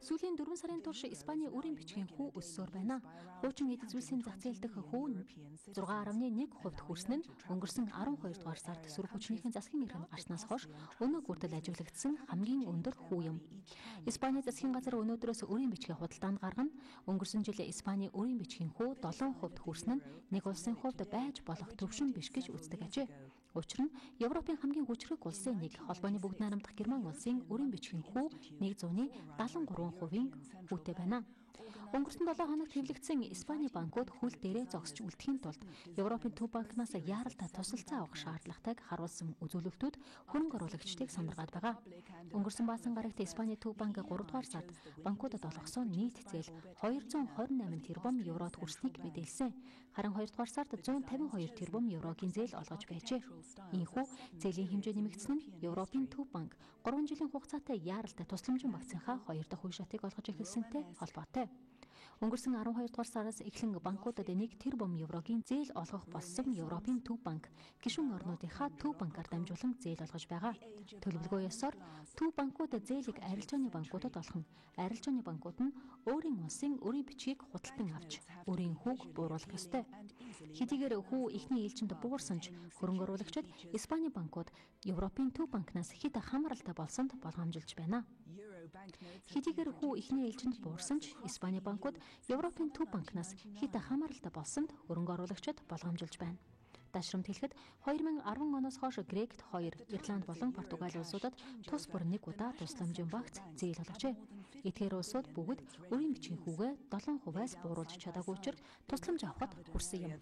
Сүүлийн 4 сарын турш Испани өрийн бичгийн хүү өссөөр байна. Хуучин эд зүйлсийн зах зээл дэх хүү нь 6.1% хүрсэн нь өнгөрсөн 12 дугаар сард сөрөг хүчнийхэн засгийн эрхэм гарснаас хойш өнөө хүртэл ажиглагдсан хамгийн өндөр хүү юм. Испани засгийн газар өнөөдрөөс өрийн бичгийн худалдаанд гаргана. Өнгөрсөн жил Испани өрийн бичгийн хүү 7% хүрсэн нь нэг улсын хувьд байж болох төвшин биш гэж үздэг ажээ. Учир нь Европын хамгийн хүчрэг улсын нэг холбооны бүгд найрамдах Герман улсын өрийн бичгийн хүү 173% хүүтэй байна. Өнгөрсөн 7 хоногт хэвлэгдсэн Испани банкуд хөл дээрээ зогсож үлдэхийн тулд Европын төв банкнаас яаралтай тусалцаа авах шаардлагатайг харуулсан үзүүлэлтүүд хөрөнгө оруулагчдыг сандаргаад байгаа. Өнгөрсөн баасан гарагт Испани төв банк 3 дугаар сард банкудад олгосон нийт зээл 228 тэрбум еврод хүрснийг мэдээлсэн. Харин 2 дугаар сард 152 тэрбум еврогийн зээл олгож байжээ. Ийхүү зээлийн хэмжээ нэмэгдсэн нь Европын төв банк 3 жилийн хугацаатай яаралтай тусламжийн багцынхаа 2 дахь үе шатыг олгож эхэлсэнтэй холбоотой. Өнгөрсөн 12 дугаар сараас эхлэн банкудад 1 тэрбум еврогийн зээл олгох болсон Европын төв банк гишүүн орнуудынхаа төв банкар дамжуулан зээл олгож байгаа. Төлөвлөгөө ёсоор төв банкуд зээлийг арилжааны банкудад олгох нь арилжааны банкуд нь өөрийн улсын өрийн бичгийг худалдан авч өрийн хүүг бууруулах ёстой. Хэдийгээр хүү ихний ээлжинд буурсан ч хөрөнгө оруулагчид Испани банкуд Европын төв банкнаас хэд хамааралтай болсонд болгоомжилж байна. Хэдийгээр хүү ихний ээлжинд буурсан ч Испани банкуд Европын төв банкнаас хэд хамааралтай болсонд хөрөнгө оруулагчид болгоомжилж байна. Дашрамт хэлэхэд 2010 оноос хойш Грект 2, Ирланд болон Португал улсуудад тус бүр нэг удаа тусламжийн багц зээл олгожээ. Эдгээр улсууд бүгд өрийн бичгийн хүүгээ 7%-аас бууруулж чадаагүй учраас тусламж авахд хүрсэн юм.